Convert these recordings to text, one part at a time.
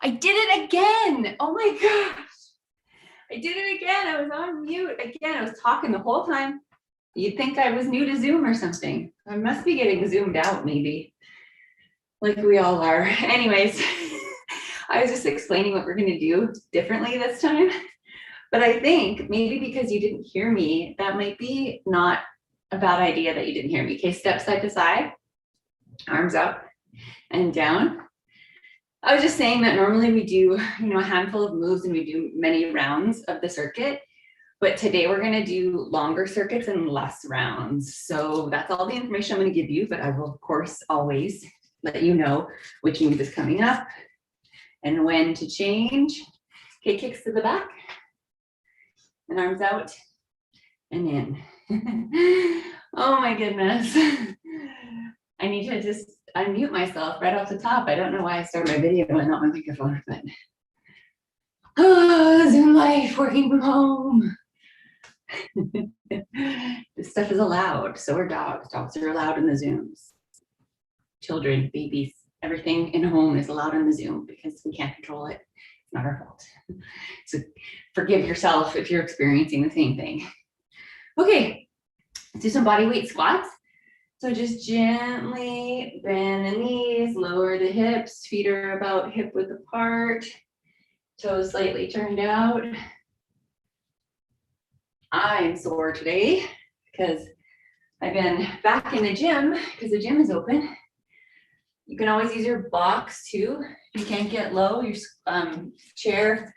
I did it again. Oh my gosh. I did it again. I was on mute again. I was talking the whole time. You'd think I was new to Zoom or something. I must be getting zoomed out maybe, like we all are. Anyways, I was just explaining what we're going to do differently this time. But I think maybe because you didn't hear me, that might be not a bad idea that you didn't hear me. Okay, step side to side, arms up and down. I was just saying that normally we do, a handful of moves and we do many rounds of the circuit. But today we're going to do longer circuits and less rounds. So that's all the information I'm going to give you, but I will, of course, always let you know which move is coming up and when to change. Okay, kicks to the back and arms out and in. Oh my goodness. I need to just unmute myself right off the top. I don't know why I started my video and not my microphone, but Zoom life, working from home. This stuff is allowed. So are dogs. Dogs are allowed in the Zooms. Children, babies, everything in home is allowed in the Zoom because we can't control it. It's not our fault. So forgive yourself if you're experiencing the same thing. Okay, let's do some body weight squats. So just gently bend the knees, lower the hips, feet are about hip width apart, toes slightly turned out. I'm sore today because I've been back in the gym because the gym is open. You can always use your box too. If you can't get low, your chair,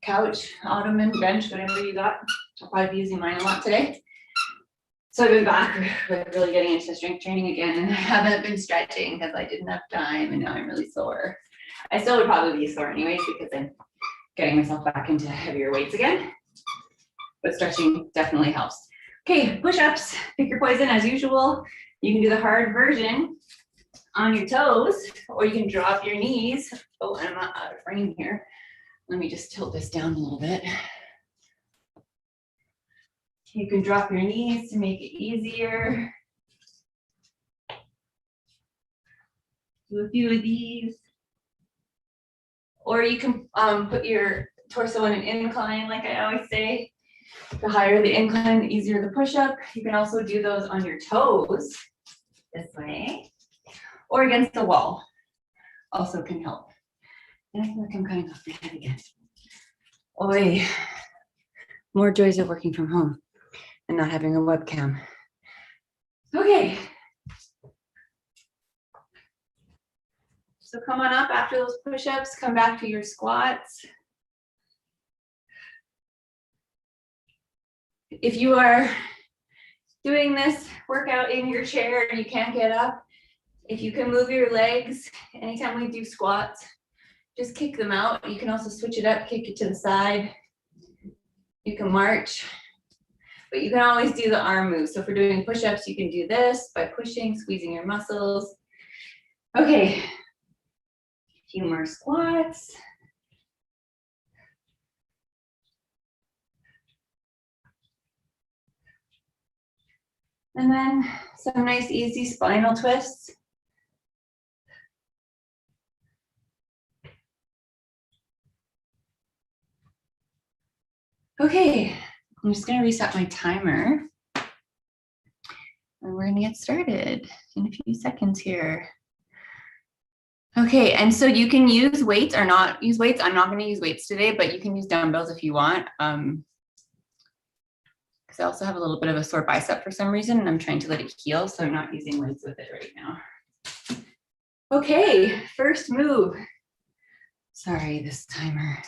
couch, ottoman, bench, whatever you got. I'll probably be using mine a lot today. So I've been back with really getting into strength training again, and I haven't been stretching because I didn't have time, and now I'm really sore. I still would probably be sore anyways because I'm getting myself back into heavier weights again. But stretching definitely helps. Okay, push-ups, pick your poison as usual. You can do the hard version on your toes, or you can drop your knees. Oh, I'm not out of frame here. Let me just tilt this down a little bit. You can drop your knees to make it easier. Do a few of these. Or you can put your torso in an incline, like I always say. The higher the incline, the easier the push-up. You can also do those on your toes, this way, or against the wall. Also can help. And I feel like I'm cutting off my head again. Oy. More joys of working from home and not having a webcam. Okay. So come on up after those push-ups, come back to your squats. If you are doing this workout in your chair and you can't get up, if you can move your legs, anytime we do squats, just kick them out. You can also switch it up, kick it to the side. You can march, but you can always do the arm move. So if we're doing push-ups, you can do this by pushing, squeezing your muscles. Okay, a few more squats. And then some nice easy spinal twists. Okay, I'm just gonna reset my timer. And we're gonna get started in a few seconds here. Okay, and so you can use weights or not use weights. I'm not gonna use weights today, but you can use dumbbells if you want. Because I also have a little bit of a sore bicep for some reason, and I'm trying to let it heal, so I'm not using weights with it right now. Okay, first move. Sorry, this timer.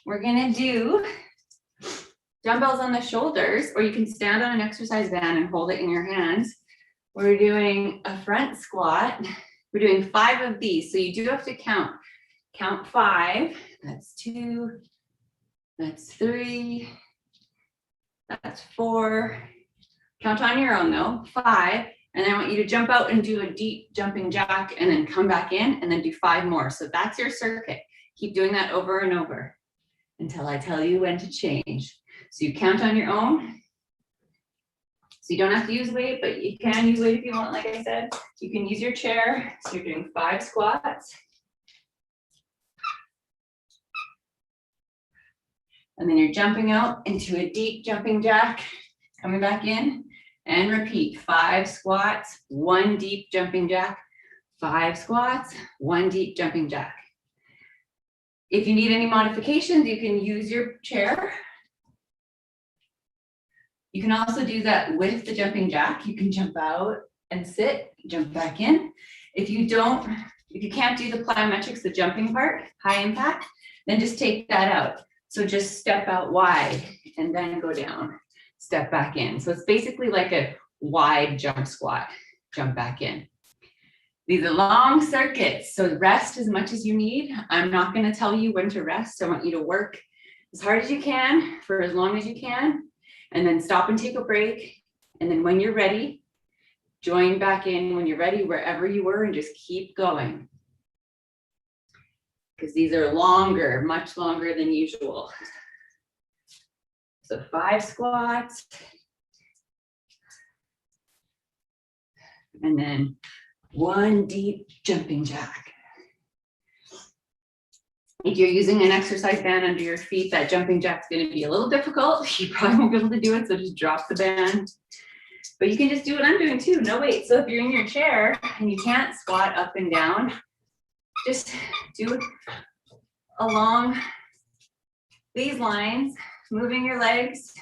We're gonna do dumbbells on the shoulders, or you can stand on an exercise band and hold it in your hands. We're doing a front squat. We're doing 5 of these, so you do have to count. Count 5, that's 2, that's 3, that's 4. Count on your own though, 5. And then I want you to jump out and do a deep jumping jack and then come back in and then do 5 more. So that's your circuit. Keep doing that over and over until I tell you when to change. So you count on your own. So you don't have to use weight, but you can use weight if you want, like I said. You can use your chair. So you're doing 5 squats. And then you're jumping out into a deep jumping jack, coming back in, and repeat. 5 squats, 1 deep jumping jack, 5 squats, 1 deep jumping jack. If you need any modifications, you can use your chair. You can also do that with the jumping jack. You can jump out and sit, jump back in. If you can't do the plyometrics, the jumping part, high impact, then just take that out. So just step out wide and then go down, step back in. So it's basically like a wide jump squat, jump back in. These are long circuits, so rest as much as you need. I'm not going to tell you when to rest. I want you to work as hard as you can for as long as you can, and then stop and take a break. And then when you're ready, join back in when you're ready, wherever you were, and just keep going. Because these are longer, much longer than usual. So 5 squats. And then 1 deep jumping jack. If you're using an exercise band under your feet, that jumping jack's going to be a little difficult. You probably won't be able to do it, so just drop the band. But you can just do what I'm doing too, no weight. So if you're in your chair and you can't squat up and down, just do it along these lines, moving your legs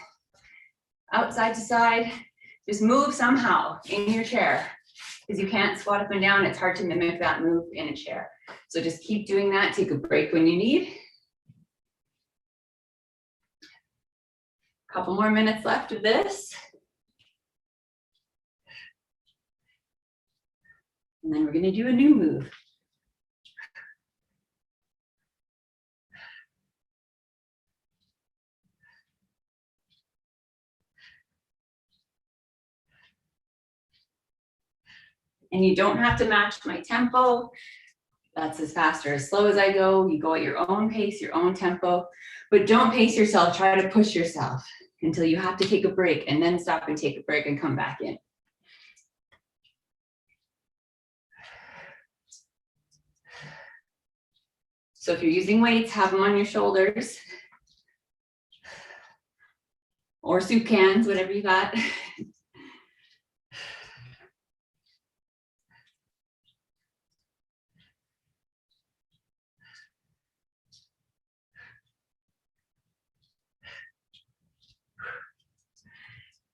outside to side. Just move somehow in your chair. Because you can't squat up and down, it's hard to mimic that move in a chair. So just keep doing that, take a break when you need. Couple more minutes left of this. And then we're going to do a new move. And you don't have to match my tempo. That's as fast or as slow as I go. You go at your own pace, your own tempo, but don't pace yourself. Try to push yourself until you have to take a break, and then stop and take a break and come back in. So if you're using weights, have them on your shoulders or soup cans, whatever you got.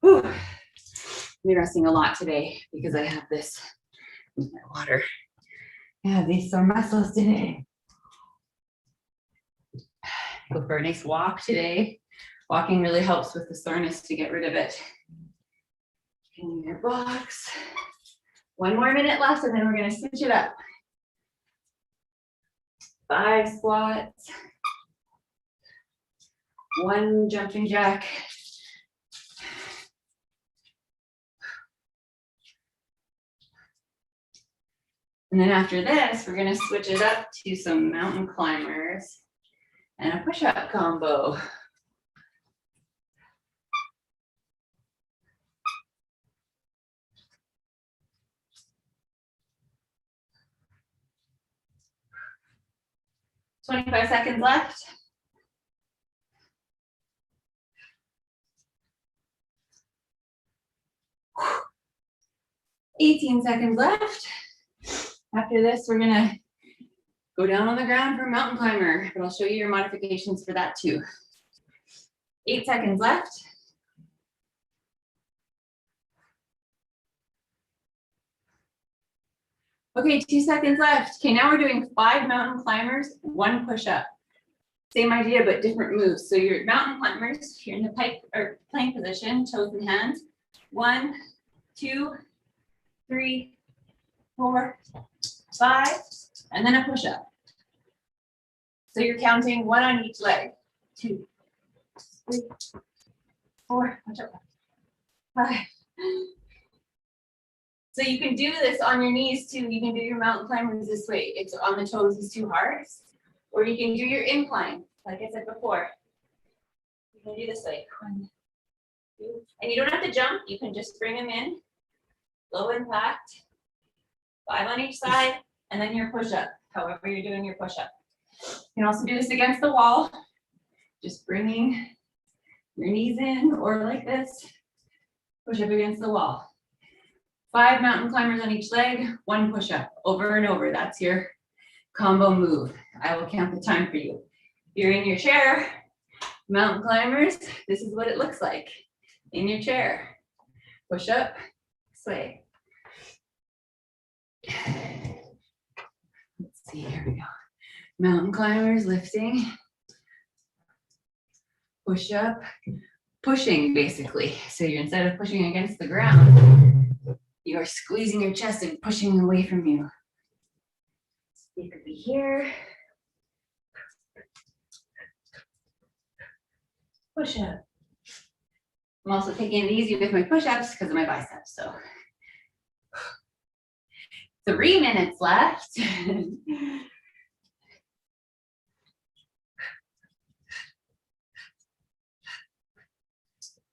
Whew. I'm resting a lot today because I have this with my water. I have these sore muscles today. Go for a nice walk today. Walking really helps with the soreness to get rid of it. In your box. 1 more minute left, and then we're going to switch it up. 5 squats. 1 jumping jack. And then after this, we're going to switch it up to some mountain climbers and a push-up combo. "25 seconds left. Whew. 18 seconds left. After this, we're gonna go down on the ground for a mountain climber, but I'll show you your modifications for that too. 8 seconds left. Okay, 2 seconds left. Okay, now we're doing 5 mountain climbers, 1 push-up. Same idea, but different moves. So your mountain climbers, you're in the pike or plank position, toes and hands. 1, 2, 3, 4, 5, and then a push-up. So you're counting 1 on each leg. 2, 3, 4, watch out, 5. So you can do this on your knees too. You can do your mountain climbers this way. It's on the toes is too hard. Or you can do your incline, like I said before. You can do this way. 1, 2. And you don't have to jump. You can just bring them in. Low impact. 5 on each side. And then your push-up, however you're doing your push-up. You can also do this against the wall. Just bringing your knees in or like this. Push up against the wall. 5 mountain climbers on each leg, 1 push up over and over. That's your combo move. I will count the time for you. If you're in your chair, mountain climbers, this is what it looks like in your chair. Push up, sway. Let's see, here we go. Mountain climbers, lifting. Push up, pushing basically. So you're instead of pushing against the ground, you are squeezing your chest and pushing away from you. You could be here. Push up. I'm also taking it easy with my push-ups because of my biceps, so. 3 minutes left.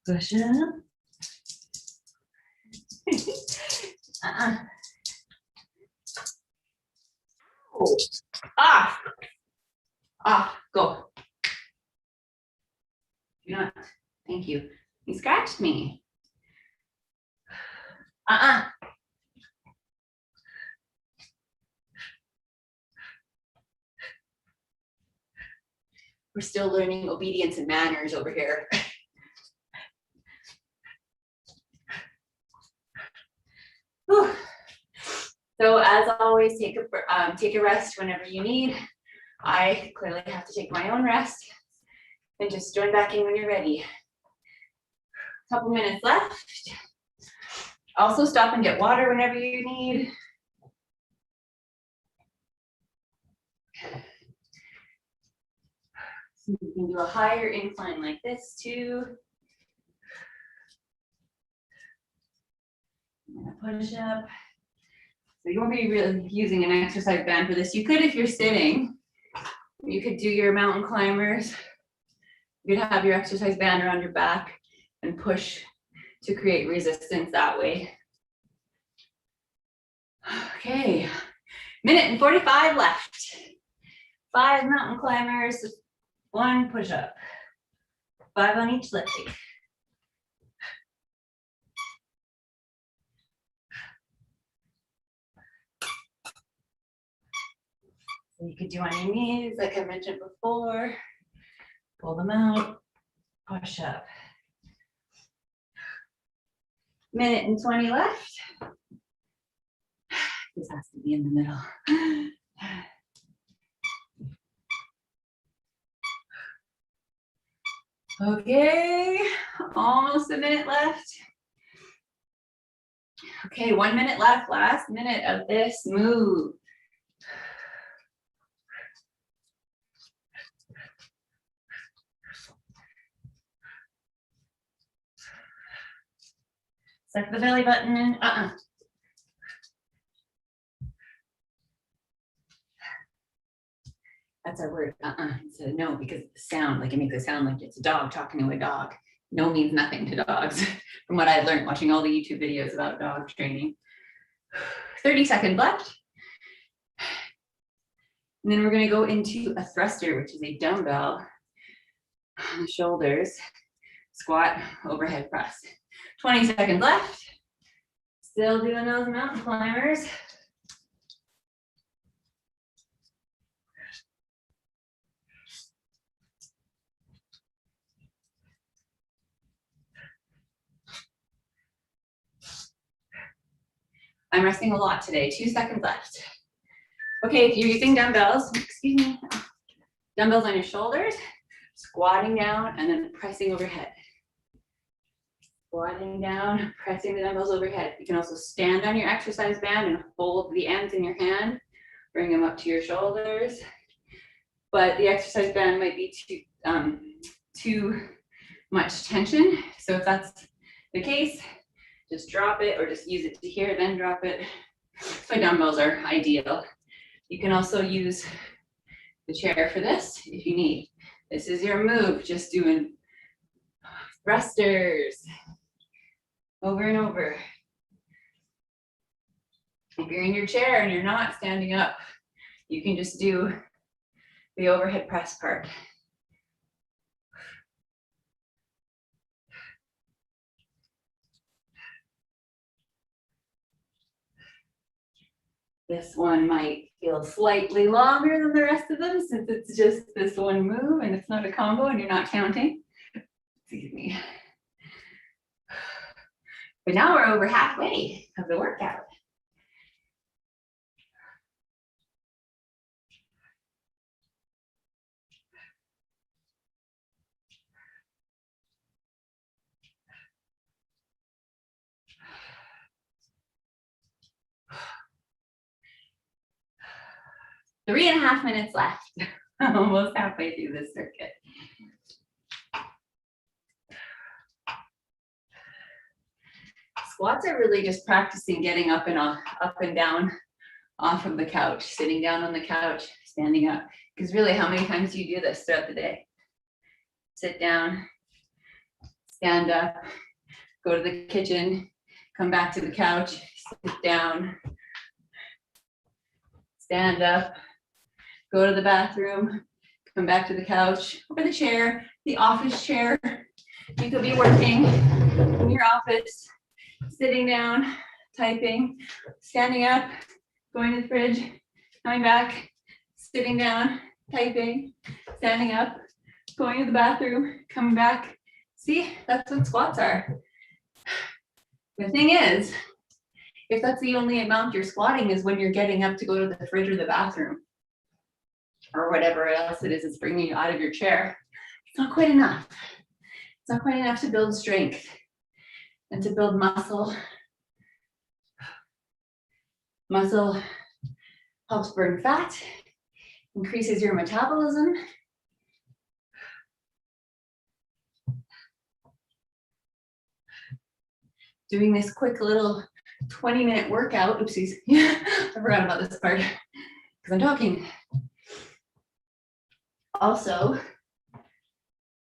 Push up. Oh. Off. Off. Go. Do not. Thank you. You scratched me. We're still learning obedience and manners over here. So as always, take a rest whenever you need. I clearly have to take my own rest, and just join back in when you're ready. Couple minutes left. Also stop and get water whenever you need. So you can do a higher incline like this too. Push up. So you won't be really using an exercise band for this. You could if you're sitting. You could do your mountain climbers. You could have your exercise band around your back and push to create resistance that way. Okay, 1:45 left. 5 mountain climbers, 1 push-up. 5 on each leg. So you could do on your knees, like I mentioned before. Pull them out, push up. 1:20 left. This has to be in the middle. Okay, almost a minute left. Okay, 1 minute left, last minute of this move. Suck the belly button in. That's our word, instead of no, because the sound, like it makes it sound like it's a dog talking to a dog. No means nothing to dogs, from what I've learned watching all the YouTube videos about dog training. 30 seconds left. And then we're gonna go into a thruster, which is a dumbbell on the shoulders, squat, overhead press. 20 seconds left. Still doing those mountain climbers. I'm resting a lot today, 2 seconds left. Okay, if you're using dumbbells, excuse me, dumbbells on your shoulders, squatting down and then pressing overhead. Squatting down, pressing the dumbbells overhead. You can also stand on your exercise band and hold the ends in your hand, bring them up to your shoulders. But the exercise band might be too much tension. So if that's the case, just drop it or just use it to here, then drop it. So dumbbells are ideal. You can also use the chair for this if you need. This is your move, just doing thrusters over and over. If you're in your chair and you're not standing up, you can just do the overhead press part. This one might feel slightly longer than the rest of them since it's just this one move and it's not a combo and you're not counting. Excuse me. But now we're over halfway of the workout. Three and a half minutes left. Almost halfway through this circuit. Squats are really just practicing getting up and down off of the couch, sitting down on the couch, standing up. Because really, how many times do you do this throughout the day? Sit down, stand up, go to the kitchen, come back to the couch, sit down, stand up, go to the bathroom, come back to the couch, or the chair, the office chair. You could be working in your office, sitting down, typing, standing up, going to the fridge, coming back, sitting down, typing, standing up, going to the bathroom, coming back. See, that's what squats are. The thing is, if that's the only amount you're squatting is when you're getting up to go to the fridge or the bathroom, or whatever else it is that's bringing you out of your chair, it's not quite enough. It's not quite enough to build strength and to build muscle. Muscle helps burn fat, increases your metabolism. Doing this quick little 20-minute workout, oopsies, I forgot about this part because I'm talking. Also,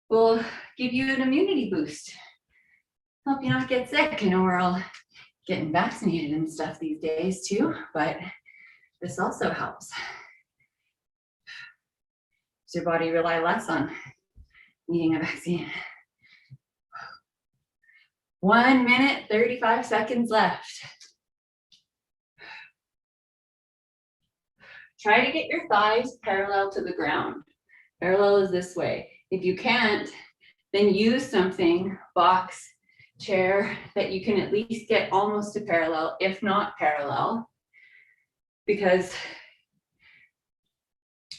will give you an immunity boost. Help you not get sick. I know we're all getting vaccinated and stuff these days too, but this also helps. Does your body rely less on needing a vaccine? 1 minute, 35 seconds left. Try to get your thighs parallel to the ground. Parallel is this way. If you can't, then use something, box, chair, that you can at least get almost to parallel, if not parallel. Because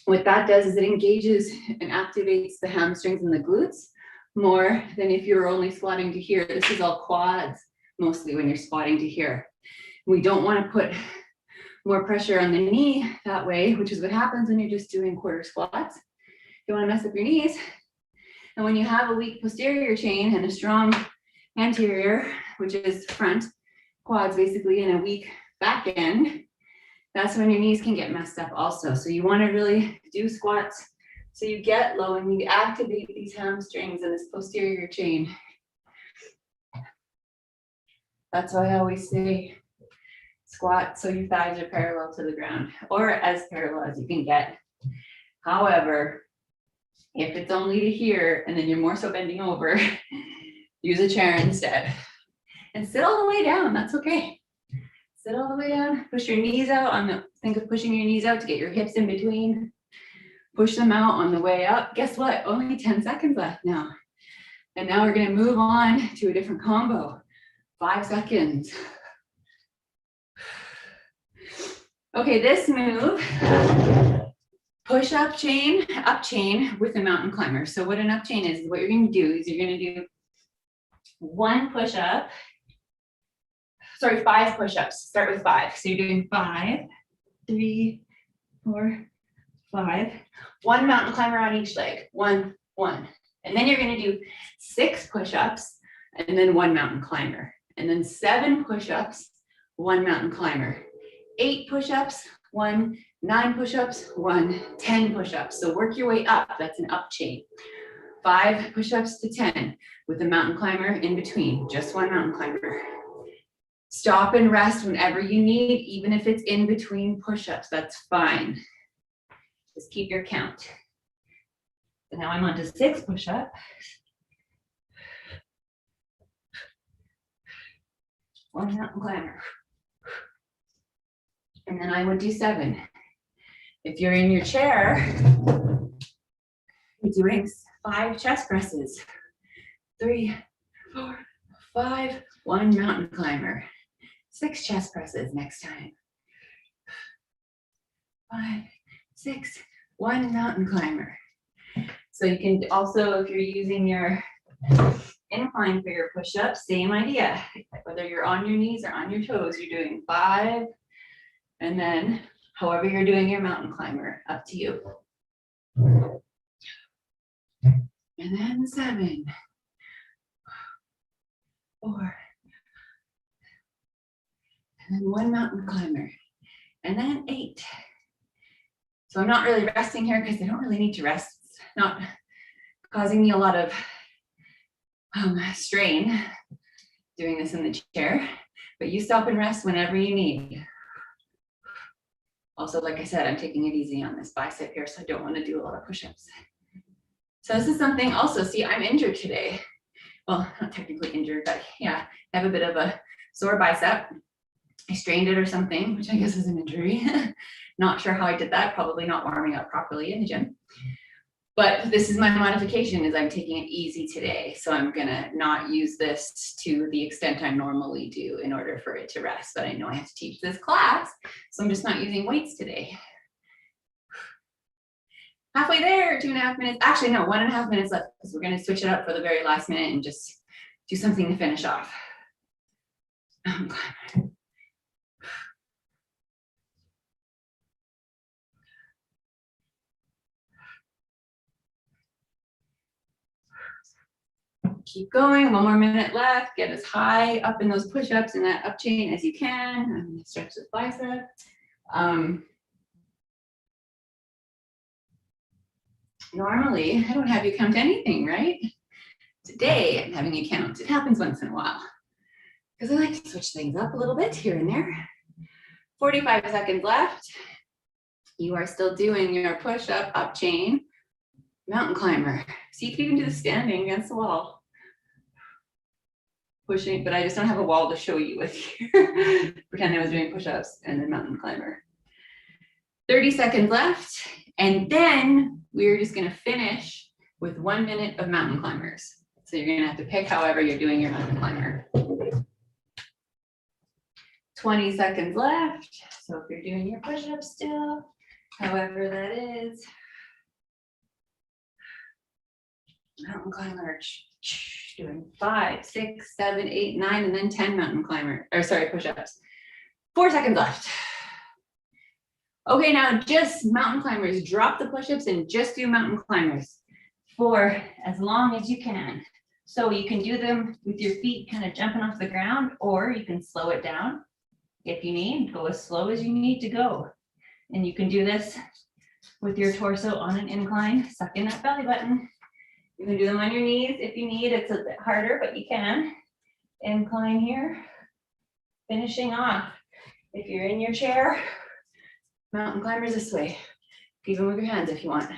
what that does is it engages and activates the hamstrings and the glutes more than if you're only squatting to here. This is all quads, mostly when you're squatting to here. We don't want to put more pressure on the knee that way, which is what happens when you're just doing quarter squats. You want to mess up your knees. And when you have a weak posterior chain and a strong anterior, which is front quads basically, and a weak back end, that's when your knees can get messed up also. So you want to really do squats so you get low and you activate these hamstrings and this posterior chain. That's why I always say squat so your thighs are parallel to the ground, or as parallel as you can get. However, if it's only to here and then you're more so bending over, use a chair instead. And sit all the way down, that's okay. Sit all the way down, push your knees out think of pushing your knees out to get your hips in between. Push them out on the way up. Guess what? Only 10 seconds left now. And now we're gonna move on to a different combo. 5 seconds. Okay, this move, push up chain with a mountain climber. So what an up chain is what you're gonna do is you're gonna do 1 push-up. Sorry, 5 push-ups. Start with 5. So you're doing 5, 3, 4, 5. 1 mountain climber on each leg. 1, 1. And then you're going to do 6 push-ups and then 1 mountain climber. And then 7 push-ups, 1 mountain climber. 8 push-ups, 1, 9 push-ups, 1, 10 push-ups. So work your way up. That's an up chain. 5 push-ups to 10 with a mountain climber in between. Just 1 mountain climber. Stop and rest whenever you need, even if it's in between push-ups, that's fine. Just keep your count. So now I'm on to 6 push-ups. 1 mountain climber. And then I would do 7. If you're in your chair, you're doing 5 chest presses. 3, 4, 5, 1 mountain climber. 6 chest presses next time. 5, 6, 1 mountain climber. So you can also, if you're using your incline for your push-ups, same idea. Whether you're on your knees or on your toes, you're doing 5, and then however you're doing your mountain climber, up to you. And then 7, 4, and then 1 mountain climber, and then 8. So I'm not really resting here because I don't really need to rest. It's not causing me a lot of strain doing this in the chair, but you stop and rest whenever you need. Also, like I said, I'm taking it easy on this bicep here, so I don't want to do a lot of push-ups. So this is something also, see, I'm injured today. Well, not technically injured, but yeah, I have a bit of a sore bicep. I strained it or something, which I guess is an injury. Not sure how I did that, probably not warming up properly in the gym. But this is my modification, is I'm taking it easy today. So I'm gonna not use this to the extent I normally do in order for it to rest. But I know I have to teach this class, so I'm just not using weights today. Halfway there, 2.5 minutes. Actually, no, 1.5 minutes left, because we're gonna switch it up for the very last minute and just do something to finish off. Keep going, 1 more minute left. Get as high up in those push-ups and that up chain as you can. I'm gonna stretch this bicep. Normally, I don't have you count anything, right? Today, I'm having you count. It happens once in a while, because I like to switch things up a little bit here and there. 45 seconds left. You are still doing your push-up, up chain, mountain climber. See, you can even do the standing against the wall. Pushing, but I just don't have a wall to show you with here. Pretend I was doing push-ups and then mountain climber. 30 seconds left, and then we're just gonna finish with 1 minute of mountain climbers. So you're gonna have to pick however you're doing your mountain climber. 20 seconds left. So if you're doing your push-ups still, however that is. Mountain climber, doing 5, 6, 7, 8, 9, and then 10 mountain climber, or sorry, push-ups. 4 seconds left. Okay, now just mountain climbers. Drop the push-ups and just do mountain climbers for as long as you can. So you can do them with your feet kind of jumping off the ground, or you can slow it down if you need. Go as slow as you need to go. And you can do this with your torso on an incline, suck in that belly button. You can do them on your knees if you need. It's a bit harder, but you can. Incline here. Finishing off. If you're in your chair, mountain climbers this way. You can move your hands if you want.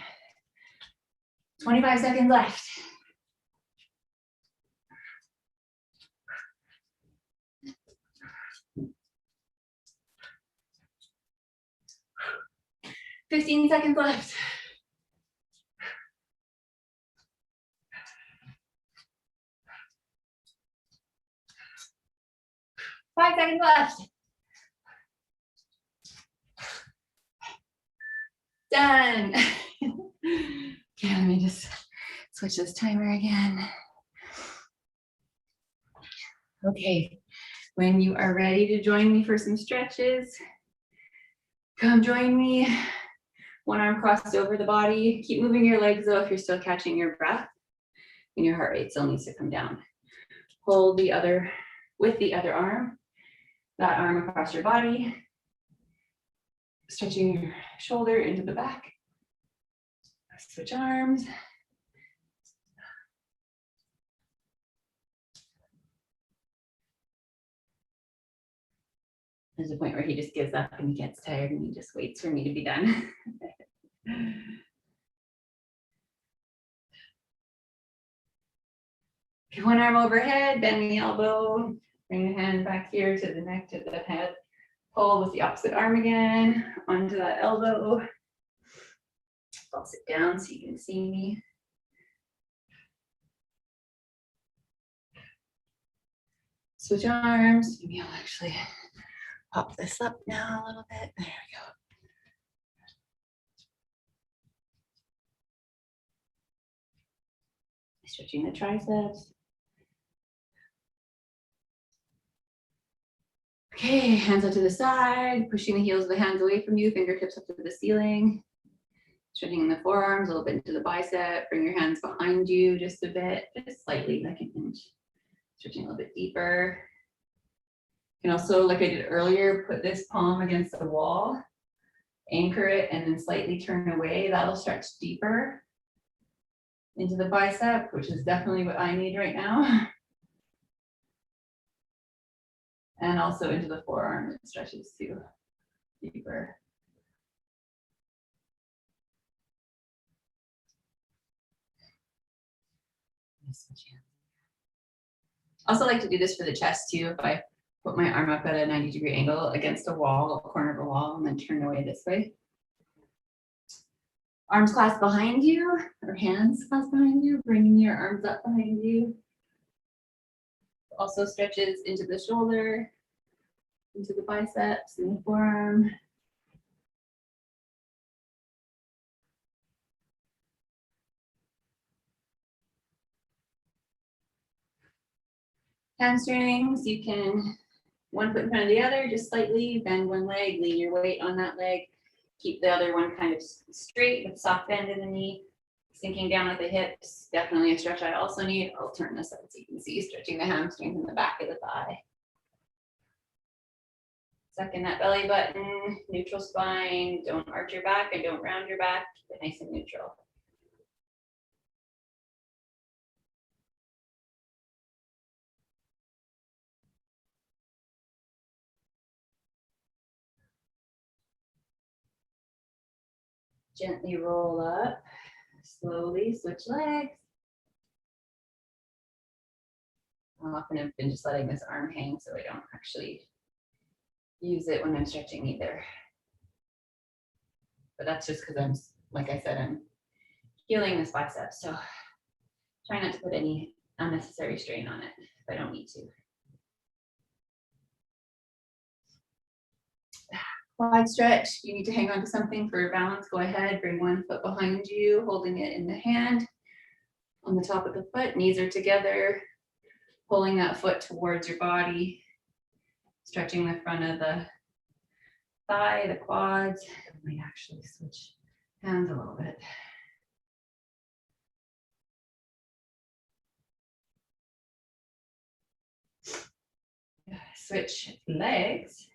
25 seconds left. $15 seconds left. 5 seconds left. Done. Okay, let me just switch this timer again. Okay, when you are ready to join me for some stretches, come join me. One arm crossed over the body. Keep moving your legs though if you're still catching your breath and your heart rate still needs to come down. Hold the other with the other arm, that arm across your body, stretching your shoulder into the back. Switch arms. There's a point where he just gives up and he gets tired and he just waits for me to be done. One arm overhead, bend the elbow, bring the hand back here to the neck, to the head. Pull with the opposite arm again onto that elbow. I'll sit down so you can see me. Switch arms. Maybe I'll actually pop this up now a little bit. There we go. Stretching the triceps. Okay, hands out to the side, pushing the heels of the hands away from you, fingertips up to the ceiling. Stretching the forearms a little bit into the bicep. Bring your hands behind you just a bit, just slightly, like an inch. Stretching a little bit deeper. You can also, like I did earlier, put this palm against the wall, anchor it, and then slightly turn away. That'll stretch deeper into the bicep, which is definitely what I need right now. And also into the forearm, it stretches too, deeper. Also like to do this for the chest too. If I put my arm up at a 90-degree angle against a wall, a corner of a wall, and then turn away this way. Arms clasped behind you, or hands clasped behind you, bringing your arms up behind you. Also stretches into the shoulder, into the biceps, and the forearm. Hamstrings, you can one foot in front of the other, just slightly bend one leg, lean your weight on that leg. Keep the other one kind of straight with soft bend in the knee. Sinking down at the hips, definitely a stretch I also need. I'll turn this up so you can see stretching the hamstrings in the back of the thigh. Suck in that belly button, neutral spine. Don't arch your back and don't round your back. Keep it nice and neutral. Gently roll up, slowly switch legs. Often I've been just letting this arm hang so I don't actually use it when I'm stretching either. But that's just because I'm, like I said, I'm healing this bicep. So try not to put any unnecessary strain on it if I don't need to. Quad stretch, you need to hang on to something for balance. Go ahead, bring one foot behind you, holding it in the hand. On the top of the foot, knees are together, pulling that foot towards your body, stretching the front of the thigh, the quads. I might actually switch hands a little bit. Switch legs.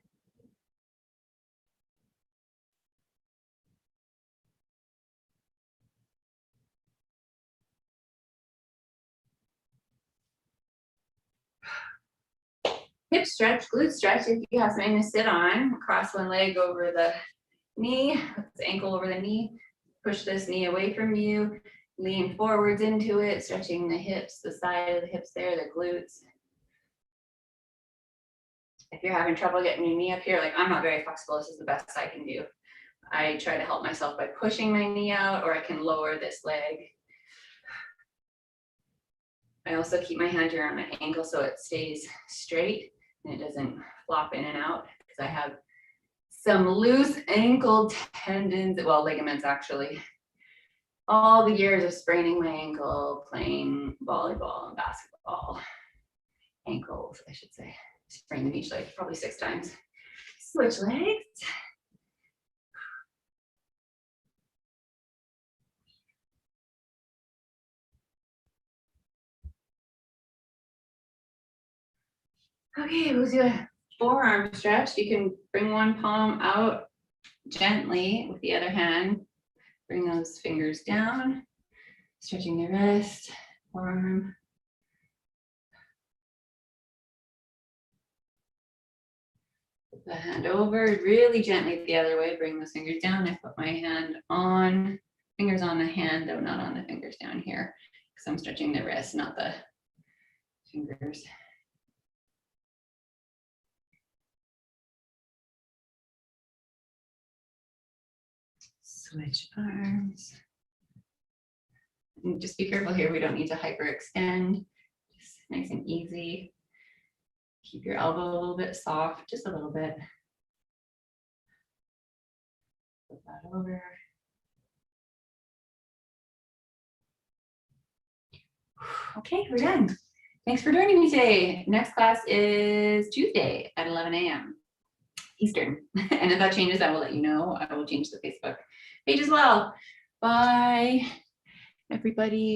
Hip stretch, glute stretch. If you have something to sit on, cross one leg over the knee, the ankle over the knee. Push this knee away from you. Lean forwards into it, stretching the hips, the side of the hips there, the glutes. If you're having trouble getting your knee up here, like I'm not very flexible, this is the best I can do. I try to help myself by pushing my knee out, or I can lower this leg. I also keep my hand here on my ankle so it stays straight and it doesn't flop in and out, because I have some loose ankle tendons, well, ligaments actually. All the years of spraining my ankle, playing volleyball and basketball. Ankles, I should say. Sprained them each leg probably 6 times. Switch legs. Okay, we'll do a forearm stretch. You can bring one palm out gently with the other hand. Bring those fingers down, stretching the wrist, forearm. Put the hand over, really gently the other way. Bring those fingers down. I put my hand on, fingers on the hand, though not on the fingers down here, because I'm stretching the wrist, not the fingers. Switch arms. And just be careful here. We don't need to hyperextend. Just nice and easy. Keep your elbow a little bit soft, just a little bit. Flip that over. Okay, we're done. Thanks for joining me today. Next class is Tuesday at 11 a.m. Eastern. And if that changes, I will let you know. I will change the Facebook page as well. Bye, everybody.